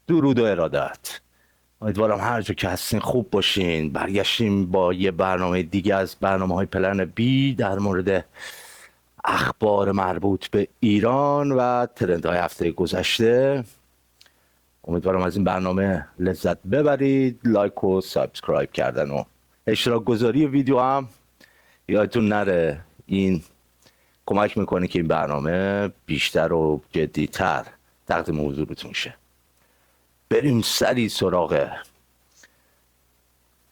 درود و ارادت. امیدوارم هر جا که هستین خوب باشین. برگشتیم با یه برنامه دیگه از برنامه پلن بی در مورد اخبار مربوط به ایران و ترندهای هفته گذشته. امیدوارم از این برنامه لذت ببرید. لایک و سابسکرایب کردن و اشتراک گذاری ویدیو هم یادتون نره. این کمک میکنه که این برنامه بیشتر و جدیتر تقدیم حضورتون شه. بریم سری سراغ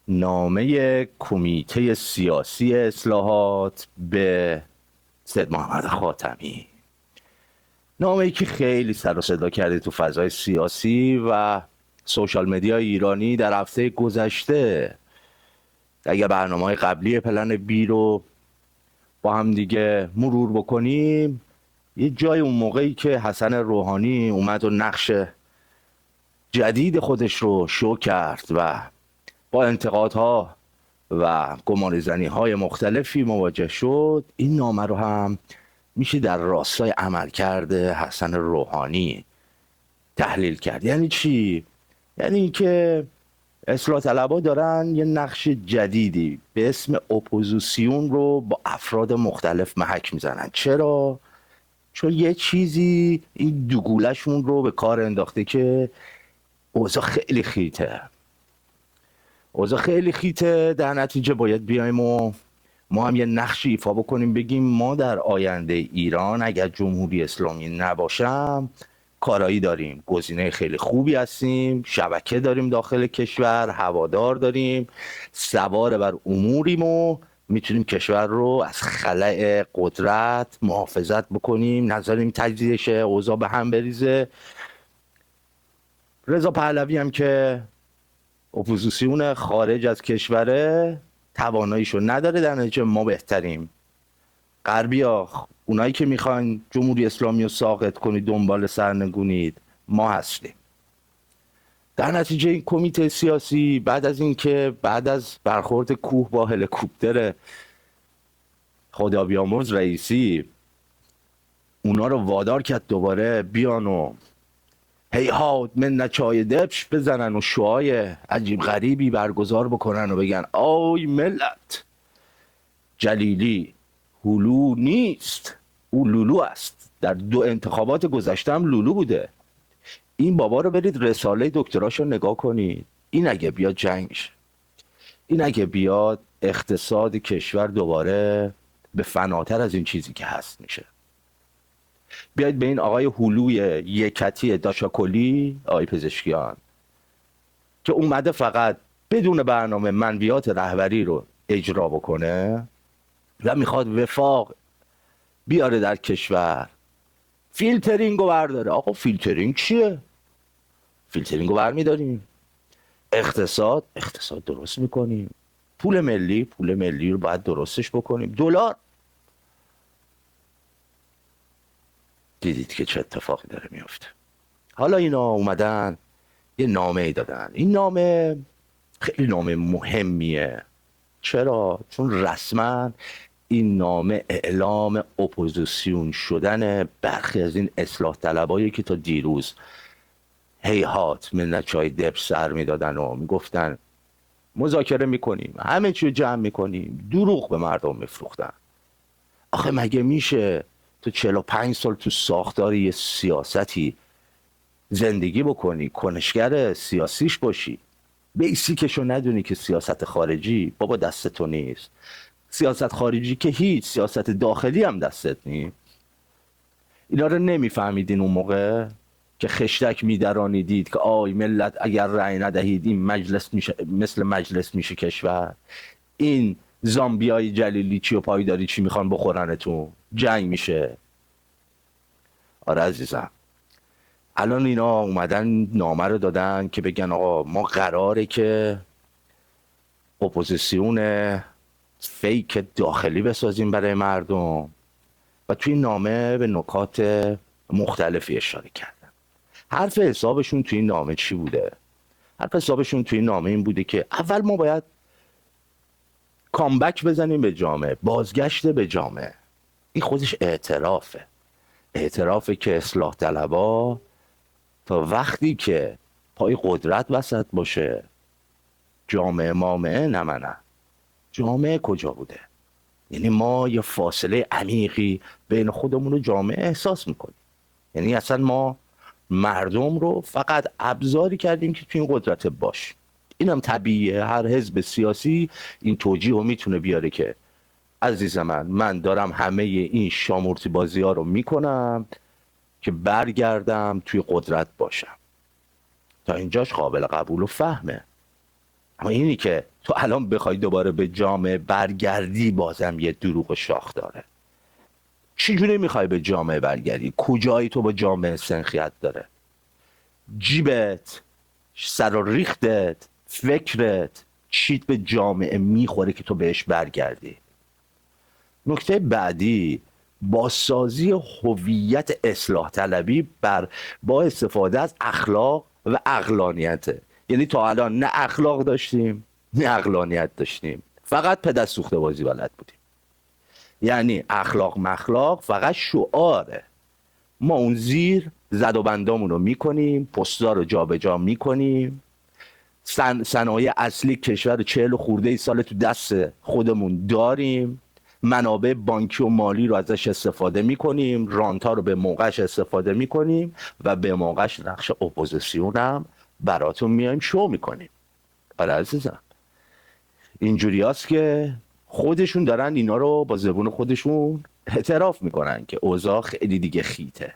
نامه کمیته سیاسی اصلاحات به سید محمد خاتمی. نامه‌ای که خیلی سر و صدا کرده تو فضای سیاسی و سوشال مدیا ایرانی در هفته گذشته. اگر برنامه‌های قبلی پلن بی رو با هم دیگه مرور بکنیم، یه جای اون موقعی که حسن روحانی اومد و نقش جدید خودش رو شو کرد و با انتقادها و گمانه‌زنی‌های مختلفی مواجه شد، این نامه رو هم میشه در راستای عملکرد حسن روحانی تحلیل کرد. یعنی چی؟ یعنی اینکه اصلاح طلبها دارن یه نقش جدیدی به اسم اپوزیسیون رو با افراد مختلف محک میزنن. چرا؟ چون یه چیزی این دوگولشون رو به کار انداخته که اوضاع خیلی خیته. در نتیجه باید بیایم و ما هم یه نقشی ایفا بکنیم، بگیم ما در آینده ایران اگر جمهوری اسلامی نباشم کارایی داریم، گزینه خیلی خوبی هستیم، شبکه داریم داخل کشور، هوادار داریم، سوار بر اموریم و میتونیم کشور رو از خلأ قدرت محافظت بکنیم، نذاریم تجزیه شه، اوضاع به هم بریزه. رضا پهلوی هم که اپوزیسیون خارج از کشوره تواناییشو نداره، در نتیجه ما بهتریم. غربیا، اونایی که میخواین جمهوری اسلامی رو ساقط کنید، دنبال سرنگونید، ما هستیم. در نتیجه این کمیته سیاسی بعد از برخورد کوه با هلیکوپتر خدا بیامرز رئیسی، اونا رو وادار کرد دوباره بیان و هیهات من چای دبش بزنن و شوهای عجیب غریبی برگزار بکنن و بگن آی ملت، جلیلی هلو نیست، او لولو است. در 2 انتخابات گذشته هم لولو بوده. این بابا رو برید رساله دکتراشو نگاه کنید. این اگه بیاد جنگ میشه. این اگه بیاد اقتصاد کشور دوباره به فناتر از این چیزی که هست میشه. بیاید به این آقای هلوی یکتی داشاکلی، آقای پزشکیان، که اومده فقط بدون برنامه منویات رهبری رو اجرا بکنه و میخواد وفاق بیاره در کشور، فیلترینگ رو برداره. آقا فیلترینگ چیه؟ فیلترینگ رو برمیداریم. اقتصاد درست میکنیم. پول ملی رو باید درستش بکنیم. دلار دیدید که چه اتفاقی داره میفته. حالا اینا اومدن یه نامه دادن. این نامه خیلی نامه مهمیه. چرا؟ چون رسما این نامه اعلام اپوزیسیون شدن برخی از این اصلاح طلبایی که تا دیروز هیهات من چای دب سر میدادن و میگفتن مذاکره میکنیم، همه چی رو جمع میکنیم، دروغ به مردم میفروختن. آخه مگه میشه تو 45 سال تو ساختار یه سیاستی زندگی بکنی، کنشگر سیاسیش باشی، بیسیکشو ندونی که سیاست خارجی بابا دست تو نیست، سیاست خارجی که هیچ، سیاست داخلی هم دستت نیست. اینا رو نمیفهمیدین اون موقع که خشتک میدرانیدید که آی ملت اگر رأی ندهید این مجلس میشه مثل مجلس میشه کشور، این زامبیای جلیلی چی و پایداری چی میخوان بخورنتون، جنگ میشه. آره عزیزم، الان اینا اومدن نامه رو دادن که بگن آقا ما قراره که اپوزیسیون فیک داخلی بسازیم برای مردم و توی نامه به نکات مختلفی اشاره کردن. حرف حسابشون توی نامه چی بوده؟ حرف حسابشون توی نامه این بوده که اول ما باید کامبک بزنیم به جامعه، بازگشت به جامعه. این خودش اعترافه که اصلاح طلبها تا وقتی که پای قدرت وسط باشه. جامعه مامعه نمنه. جامعه کجا بوده؟ یعنی ما یه فاصله عمیقی بین خودمون و جامعه احساس میکنیم. یعنی اصلا ما مردم رو فقط ابزاری کردیم که توی این قدرت باش. اینم طبیعیه، هر حزب سیاسی این توجیه رو میتونه بیاره که عزیز من دارم همه این شامورتی بازی ها رو میکنم که برگردم توی قدرت باشم. تا اینجاش قابل قبول و فهمه. اما اینی که تو الان بخوای دوباره به جامعه برگردی بازم یه دروغ شاخ داره. چجوری میخوای به جامعه برگردی؟ کجایی تو با جامعه سنخیت داره؟ جیبت، سر و ریختت، فکرت چیت به جامعه میخوره که تو بهش برگردی؟ نکته بعدی، بازسازی هویت اصلاح طلبی با استفاده از اخلاق و عقلانیته. یعنی تا الان نه اخلاق داشتیم نه عقلانیت داشتیم، فقط پدر سوخته بازی بلد بودیم. یعنی اخلاق مخلاق فقط شعاره. ما اون زیر زد و بندامون رو میکنیم، پستار رو جابجا میکنیم، صنایع اصلی کشور 40 خورده ای سال تو دست خودمون داریم، منابع بانکی و مالی رو ازش استفاده میکنیم، رانتا رو به موقعش استفاده میکنیم و به موقعش نقش اپوزیسیون هم براتون میایم شو میکنیم. آره عزیزم، اینجوری هست که خودشون دارن اینا رو با زبون خودشون اعتراف میکنن که اوضاع خیلی دیگه خیته.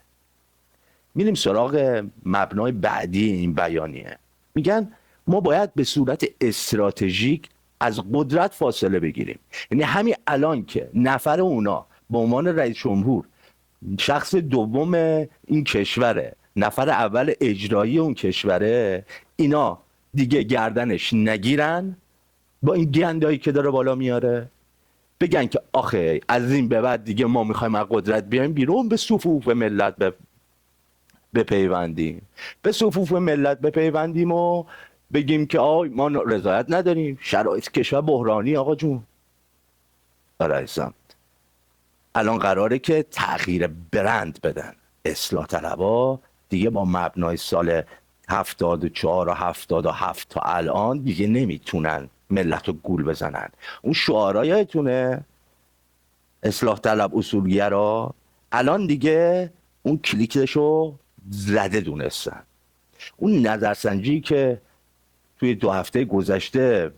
میریم سراغ مبنای بعدی این بیانیه. میگن ما باید به صورت استراتژیک از قدرت فاصله بگیریم. یعنی همین الان که نفر اونا به عنوان رئیس جمهور شخص دوم این کشوره، نفر اول اجرایی اون کشوره، اینا دیگه گردنش نگیرن با این گندایی که داره بالا میاره، بگن که آخه از این به بعد دیگه ما میخوایم از قدرت بیایم بیرون، به صفوف ملت بپیوندیم، به صفوف ملت بپیوندیم و بگیم که ما رضایت نداریم، شرایط کشور بحرانی آقا جون. برایسم الان قراره که تغییر برند بدن. اصلاح طلبا دیگه با مبنای سال 74 و 77 تا الان دیگه نمیتونن ملت رو گول بزنن. اون شعارها یادتونه؟ اصلاح طلب اصولگرا الان دیگه اون کلیکشو زده دونستن. اون نظرسنجی که توی 2 هفته گذشته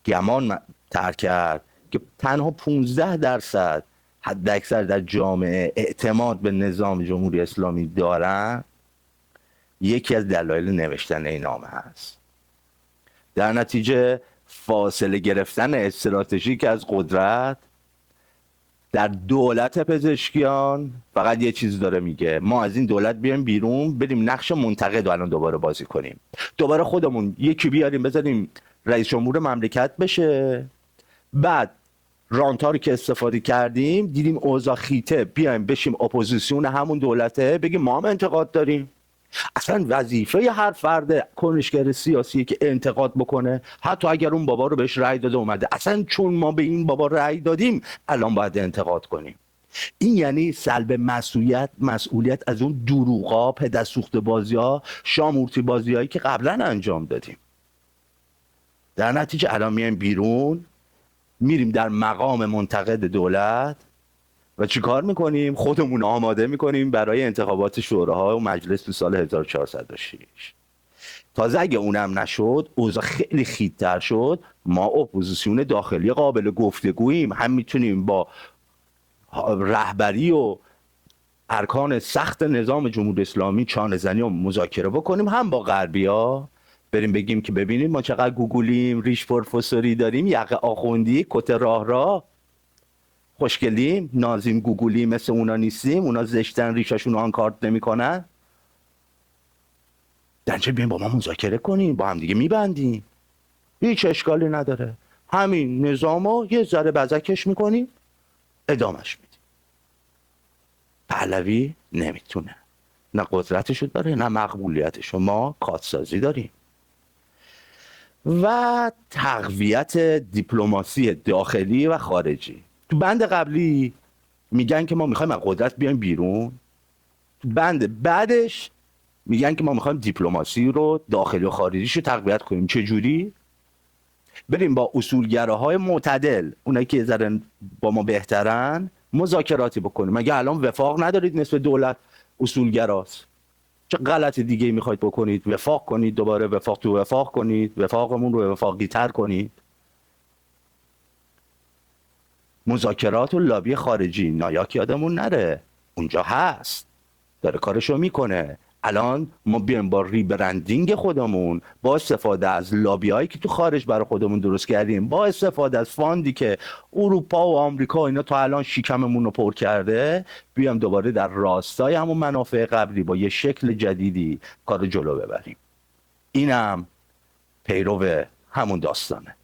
گمان طرح کرد که تنها 15% حد اکثر در جامعه اعتماد به نظام جمهوری اسلامی دارن، یکی از دلایل نوشتن این نامه هست. در نتیجه فاصله گرفتن استراتژیک از قدرت در دولت پزشکیان فقط یه چیز داره میگه: ما از این دولت بیایم بیرون، بریم نقش منتقد رو الان دوباره بازی کنیم، دوباره خودمون یکی بیاریم بذاریم رئیس جمهور مملکت بشه، بعد رانتا رو که استفاده کردیم دیدیم اوضاع خیته، بیایم بشیم اپوزیسیون همون دولته، بگیم ما هم انتقاد داریم. اصلا وظیفه هر فرد کنشگر سیاسی که انتقاد بکنه، حتی اگر اون بابا رو بهش رأی داده اومده، اصلا چون ما به این بابا رأی دادیم الان باید انتقاد کنیم. این یعنی سلب مسئولیت از اون دروغا، پدرسوخت بازی‌ها، شامورتی بازی‌هایی که قبلا انجام دادیم. در نتیجه الان میایم بیرون، میریم در مقام منتقد دولت و چی کار میکنیم؟ خودمون آماده میکنیم برای انتخابات شوراها و مجلس تو سال 1406. تازه اگه اونم نشد، اوضاع خیلی خیت‌تر شد، ما اپوزیسیون داخلی قابل گفتگوییم، هم میتونیم با رهبری و ارکان سخت نظام جمهوری اسلامی چانه زنی و مذاکره بکنیم، هم با غربی‌ها بریم بگیم که ببینیم ما چقدر گوگلیم، ریش پروفسوری داریم، یقه آخوندی، کت راه خوشگلیم، نازیم، گوگلی، مثل اونا نیستیم، اونا زشتن، ریشاشون آنکارت نمیکنن. درنچه بیایم با ما مذاکره کنیم، با هم دیگه میبندیم، هیچ اشکالی نداره، همین نظامو یه ذره بزکش میکنیم، ادامش میدیم. پهلوی نمیتونه، نه قدرتشو داره نه مقبولیتشو. ما کادسازی داریم و تقویت دیپلماسی داخلی و خارجی. تو بند قبلی میگن که ما میخوایم از قدرت بیایم بیرون، تو بند بعدش میگن که ما میخوایم دیپلماسی رو داخلی و خارجیش رو تقویت کنیم. چه جوری؟ بریم با اصولگراهای معتدل، اونایی که ذره با ما بهترن، مذاکراتی بکنیم. مگه الان وفاق ندارید نسبت دولت اصولگراست؟ چه غلط دیگه میخواید بکنید؟ وفاق کنید، دوباره وفاق تو وفاق کنید، وفاقمون رو وفاقی تر کنید. مذاکرات و لابی خارجی نایاک یادمون نره، اونجا هست، داره کارشو میکنه. الان ما بیایم با ریبرندینگ خودمون، با استفاده از لابیایی که تو خارج برای خودمون درست کردیم، با استفاده از فاندی که اروپا و آمریکا اینا تا الان شکممون رو پر کرده، بیایم دوباره در راستای همون منافع قبلی با یه شکل جدیدی کار جلو ببریم. اینم پیرو همون داستانه،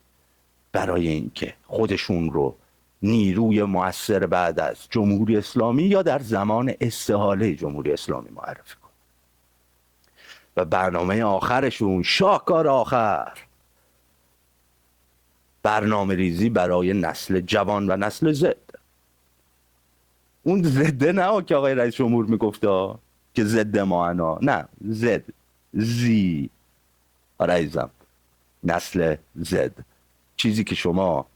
برای اینکه خودشون رو نیروی مؤثر بعد از جمهوری اسلامی یا در زمان استحاله جمهوری اسلامی معرفی کن. و برنامه آخرشون، شاهکار آخر، برنامه ریزی برای نسل جوان و نسل زد. اون زده نه که آقای رئیس جمهور میگفتا که زد معنا، نه، زد، زی، عزیزم، نسل زد، چیزی که شما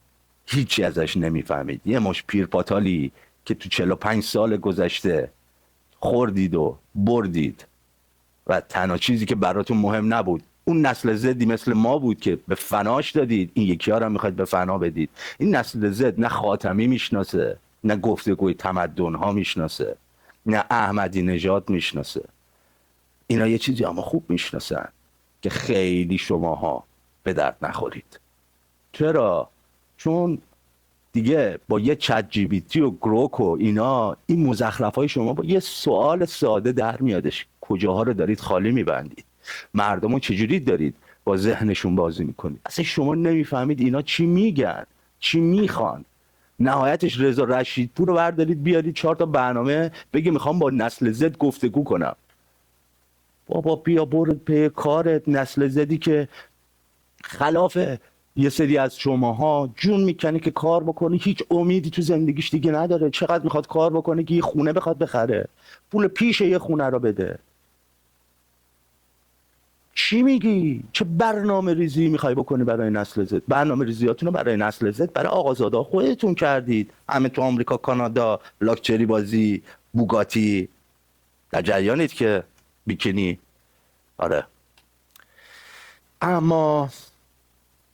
هیچی ازش نمیفهمید. یه مش پیرپاتالی که تو 45 سال گذشته خوردید و بردید و تنها چیزی که براتون مهم نبود اون نسل زدی مثل ما بود که به فناش دادید، این یکی ها رو میخواید به فنا بدید. این نسل زد نه خاتمی میشناسه، نه گفتگوی تمدن ها میشناسه، نه احمدی نژاد میشناسه. اینا یه چیزی اما خوب میشناسن که خیلی شماها به درد نخورید. چرا؟ چون دیگه با یه چت جی بی تی و گروک و اینا، این مزخرفای شما با یه سوال ساده در میادش. کجاها رو دارید خالی میبندید؟ مردمو چجوری دارید با ذهنشون بازی میکنید؟ اصلا شما نمیفهمید اینا چی میگن، چی میخوان. نهایتش رضا رشیدپور رو بردارید بیارید 4 تا برنامه بگی میخوام با نسل زد گفتگو کنم. بابا بیا برو پی کارت. نسل زدی که خلاف یه سری از شماها جون میکنه که کار بکنه، هیچ امیدی تو زندگیش دیگه نداره. چقدر میخواد کار بکنه که یه خونه بخواد بخره، پول پیش یه خونه رو بده. چی میگی؟ چه برنامه ریزی میخوای بکنی برای نسل زد؟ برنامه ریزیاتون رو برای نسل زد برای آقازاده خودتون کردید. همه تو آمریکا، کانادا، لاکچری بازی، بوگاتی، در جریانید که بیکنی. آره. اما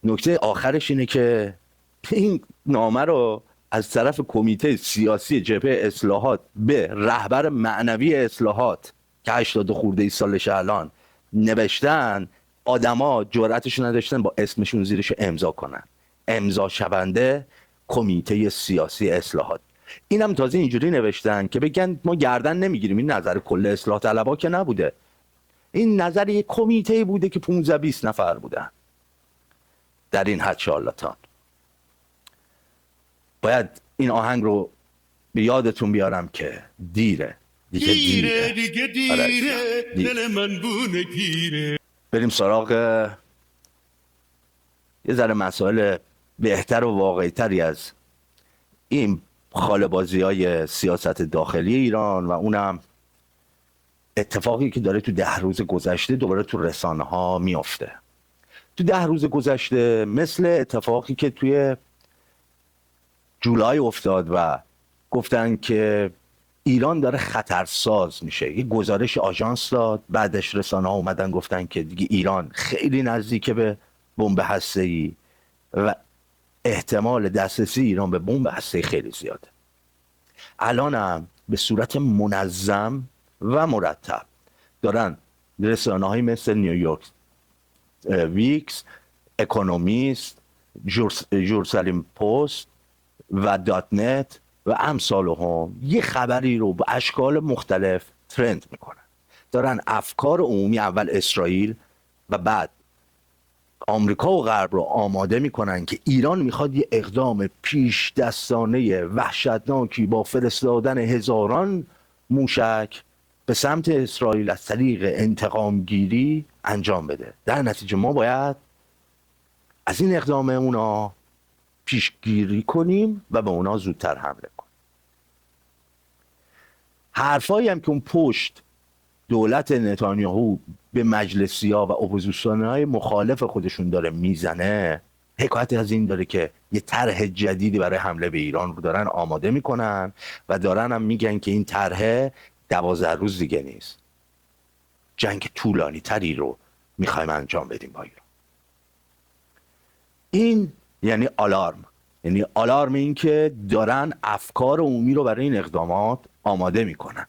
نکته آخرش اینه که این نامه رو از طرف کمیته سیاسی جبهه اصلاحات به رهبر معنوی اصلاحات که 80 خورده سالش الان نوشتن، آدما جرأتش نداشتن با اسمشون زیرش امضا کنن. امضا شونده کمیته سیاسی اصلاحات. اینم تازه اینجوری نوشتن که بگن ما گردن نمیگیریم، این نظر کل اصلاح طلبا که نبوده، این نظر یک کمیته بوده که 15-20 نفر بودن. در این حد شارلاتان. باید این آهنگ رو به یادتون بیارم که دیره دیگه دیره دل من بونه گیره. بریم سراغ یه ذره مسائل بهتر و واقعی‌تری از این خاله‌بازی های سیاست داخلی ایران، و اونم اتفاقی که داره تو 10 روز گذشته دوباره تو رسانه ها میافته. تو 10 روز گذشته مثل اتفاقی که توی جولای افتاد و گفتن که ایران داره خطرساز میشه، یه گزارش آژانس داد، بعدش رسانه ها اومدن گفتن که دیگه ایران خیلی نزدیک به بمب هسته‌ای و احتمال دسترسی ایران به بمب هسته‌ای خیلی زیاده. الانم به صورت منظم و مرتب دارن رسانه های مثل نیویورک ویکس، اکونومیست، جورسالیم پست و دات نت و امثال هم یه خبری رو با اشکال مختلف ترند میکنن. دارن افکار عمومی، اول اسرائیل و بعد آمریکا و غرب رو آماده میکنن که ایران میخواد یه اقدام پیش دستانه وحشتناکی با فرستادن هزاران موشک به سمت اسرائیل از طریق انتقام گیری انجام بده. در نتیجه ما باید از این اقدام اونا پیشگیری کنیم و به اونا زودتر حمله کنیم. حرفایی هم که اون پشت دولت نتانیاهو به مجلسی‌ها و اپوزیسیون‌های مخالف خودشون داره میزنه، حکایت از این داره که یه طرح جدیدی برای حمله به ایران رو دارن آماده میکنن و دارن هم میگن که این طرح 12 روز دیگه نیست، جنگ طولانی تری رو میخوایم انجام بدیم با ایران. این یعنی آلارم، یعنی آلارم این که دارن افکار عمومی رو برای این اقدامات آماده میکنن،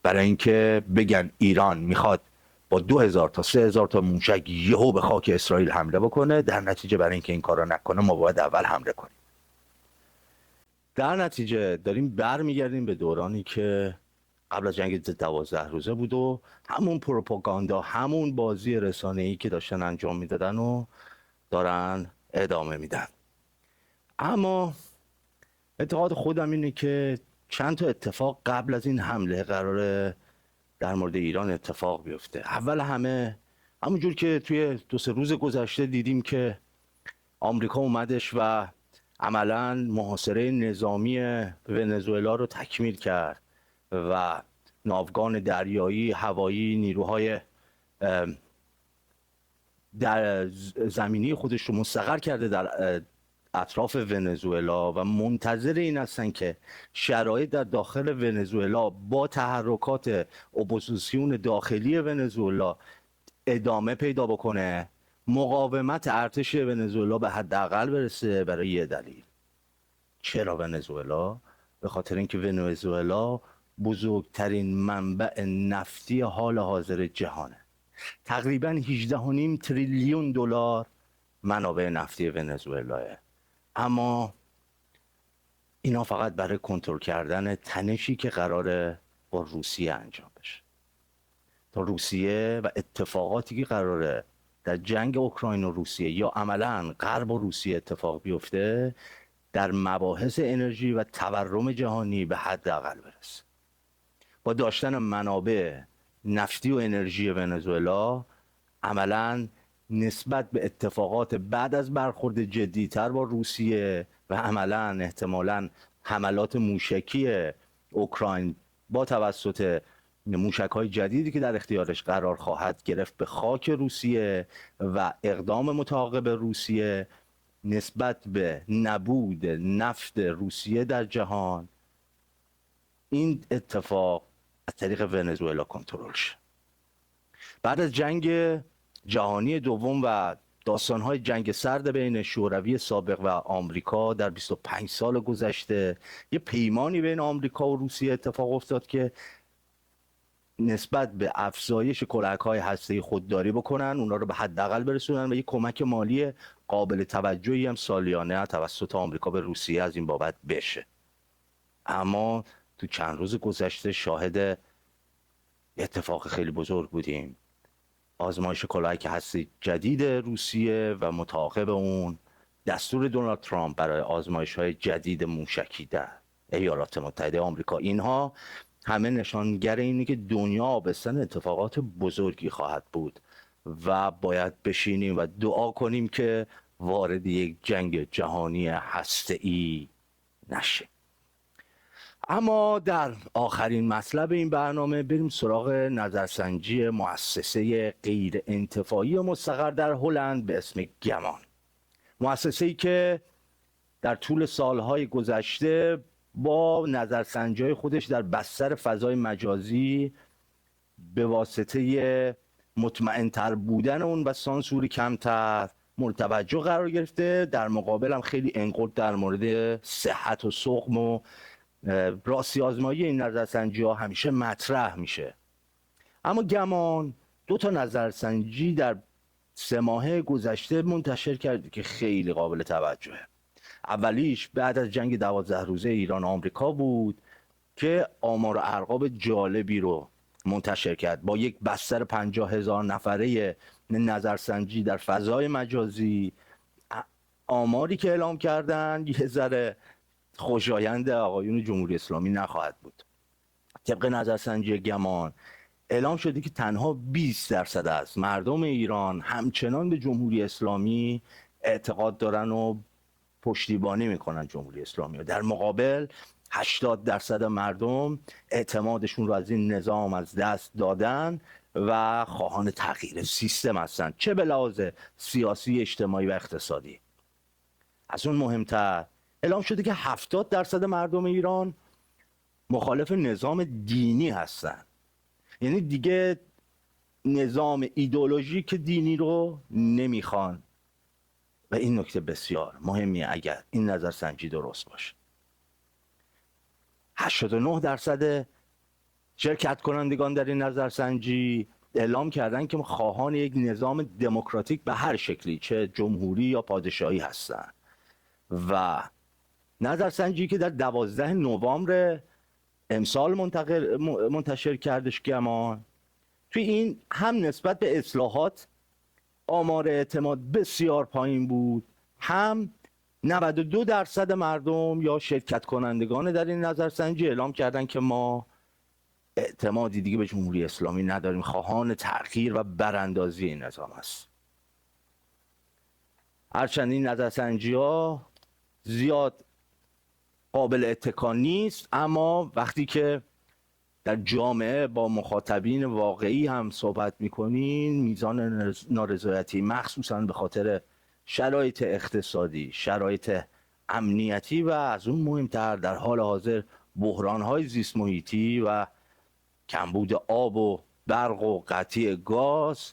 برای اینکه بگن ایران میخواد با 2000 تا 3000 تا موشک یهو به خاک اسرائیل حمله بکنه، در نتیجه برای اینکه این کارو نکنه ما باید اول حمله کنیم. در نتیجه داریم برمیگردیم به دورانی که قبل از جنگ 12 روزه بود و همون پروپاگاندا، همون بازی رسانه‌ای که داشتن انجام میدادن و دارن ادامه میدن. اما اعتقاد خودم اینه که چند تا اتفاق قبل از این حمله قراره در مورد ایران اتفاق بیفته. اول همه همونجور که توی 2-3 روز گذشته دیدیم که آمریکا اومدش و عملاً محاصره نظامی ونزوئلا رو تکمیل کرد و ناوگان دریایی، هوایی، نیروهای در زمینی خودش رو مستقر کرده در اطراف ونزوئلا و منتظر این هستن که شرایط در داخل ونزوئلا با تحرکات اپوزیسیون داخلی ونزوئلا ادامه پیدا بکنه، مقاومت ارتش ونزوئلا به حداقل برسه. برای یه دلیل. چرا ونزوئلا؟ به خاطر اینکه ونزوئلا بزرگترین منبع نفتی حال حاضر جهانه. تقریبا 18.5 تریلیون دلار منابع نفتی ونزوئلاه. اما اینا فقط برای کنترل کردن تنشی که قراره با روسیه انجام بشه. تا روسیه و اتفاقاتی که قراره در جنگ اوکراین و روسیه یا عملاً غرب و روسیه اتفاق بیفته، در مباحث انرژی و تورم جهانی به حداقل برسه. با داشتن منابع نفتی و انرژی ونزوئلا عملاً نسبت به اتفاقات بعد از برخورد جدی‌تر با روسیه و عملاً احتمالاً حملات موشکی اوکراین با توسط موشک‌های جدیدی که در اختیارش قرار خواهد گرفت به خاک روسیه و اقدام متعاقب روسیه نسبت به نبود نفت روسیه در جهان، این اتفاق از طریق ونزوئلا کنترل شه. بعد از جنگ جهانی دوم و داستان‌های جنگ سرد بین شوروی سابق و آمریکا در 25 سال گذشته، یه پیمانی بین آمریکا و روسیه اتفاق افتاد که نسبت به افزایش کلاهک‌های هسته‌ای خودداری بکنن، اونا رو به حداقل برسونن و یه کمک مالی قابل توجهی هم سالیانه توسط آمریکا به روسیه از این بابت بشه. اما تو چند روز گذشته شاهد اتفاق خیلی بزرگ بودیم. آزمایش کلاهک هسته‌ای جدید روسیه و متعاقب اون دستور دونالد ترامپ برای آزمایش‌های جدید موشکی در ایالات متحده آمریکا. اینها همه نشانگر اینه که دنیا آبستن اتفاقات بزرگی خواهد بود و باید بشینیم و دعا کنیم که وارد یک جنگ جهانی هسته‌ای نشه. اما در آخرین مطلب این برنامه بریم سراغ نظرسنجی مؤسسه غیر انتفاعی مستقر در هلند به اسم گمان. مؤسسه‌ای که در طول سالهای گذشته با نظرسنجی‌های خودش در بستر فضای مجازی به واسطه مطمئن‌تر بودن اون و سانسور کمتر مورد توجه قرار گرفته. در مقابل هم خیلی انقد در مورد صحت و سقم و راستی آزمایی این نظرسنجی ها همیشه مطرح میشه. اما گمان 2 تا نظرسنجی در 3 ماه گذشته منتشر کرده که خیلی قابل توجهه. اولیش بعد از جنگ 12 روزه ایران و آمریکا بود که آمار و ارقام جالبی رو منتشر کرد با یک بستر 50,000 نفره نظرسنجی در فضای مجازی. آماری که اعلام کردن یه ذره خوشایند آقایون جمهوری اسلامی نخواهد بود. طبق نظرسنجی گمان اعلام شده که تنها 20% از مردم ایران همچنان به جمهوری اسلامی اعتقاد دارن و پشتیبانی میکنن جمهوری اسلامی. و در مقابل 80% مردم اعتمادشون رو از این نظام از دست دادن و خواهان تغییر سیستم هستن، چه به لحاظ سیاسی، اجتماعی و اقتصادی. از اون مهمتر اعلام شده که 70% مردم ایران مخالف نظام دینی هستن. یعنی دیگه نظام ایدئولوژیک دینی رو نمیخوان و این نکته بسیار مهمیه اگر این نظرسنجی درست باشه. 89% شرکت کنندگان در این نظرسنجی اعلام کردن که خواهان یک نظام دموکراتیک به هر شکلی، چه جمهوری یا پادشاهی هستن. و نظرسنجی که در 12 نوامبر امسال منتشر کردش گمان، توی این هم نسبت به اصلاحات آمار اعتماد بسیار پایین بود، هم 92% مردم یا شرکت کنندگان در این نظرسنجی اعلام کردن که ما اعتمادی دیگه به جمهوری اسلامی نداریم، خواهان تغییر و براندازی این نظام است. هرچند این نظرسنجی ها زیاد قابل اتکا نیست، اما وقتی که در جامعه با مخاطبین واقعی هم صحبت میکنین، میزان نارضایتی مخصوصا به خاطر شرایط اقتصادی، شرایط امنیتی و از اون مهمتر در حال حاضر بحران‌های زیست محیطی و کمبود آب و برق و قطعی گاز،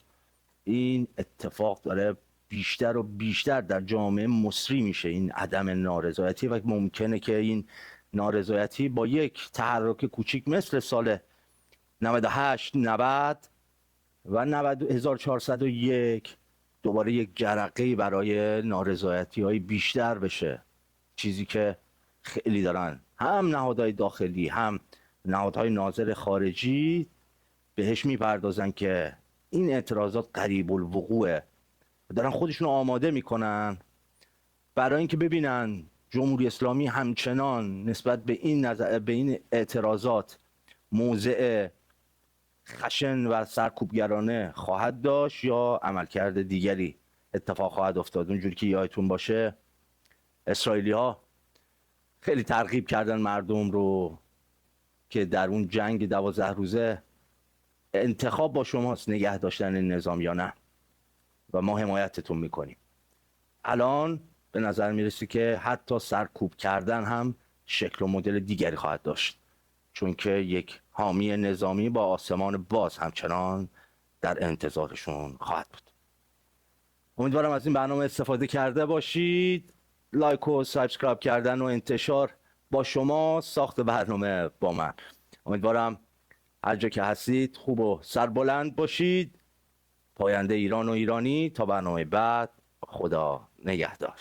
این اتفاق داره بیشتر و بیشتر در جامعه مصری میشه، این عدم نارضایتی، و ممکنه که این نارضایتی با یک تحرک کوچیک مثل سال 98 90 و 1401 دوباره یک جرقه برای نارضایتی های بیشتر بشه، چیزی که خیلی دارن هم نهادهای داخلی هم نهادهای ناظر خارجی بهش میپردازن که این اعتراضات قریب الوقوعه، دارن خودشون آماده میکنن برای اینکه ببینن جمهوری اسلامی همچنان نسبت به این اعتراضات موضع خشن و سرکوبگرانه خواهد داشت یا عملکرد دیگری اتفاق خواهد افتاد. اونجوری که یادتون باشه اسرائیلی ها خیلی ترغیب کردن مردم رو که در اون جنگ 12 روزه انتخاب با شماست نگه داشتن این نظام یا نه، و ما حمایتتون میکنیم. الان به نظر میرسه که حتی سرکوب کردن هم شکل و مدل دیگری خواهد داشت، چون که یک حامی نظامی با آسمان باز همچنان در انتظارشون خواهد بود. امیدوارم از این برنامه استفاده کرده باشید. لایک و سابسکرایب کردن و انتشار با شما، ساخت برنامه با من. امیدوارم هر جا که هستید خوب و سربلند باشید. پاینده ایران و ایرانی. تا برنامه بعد، خدا نگهدار.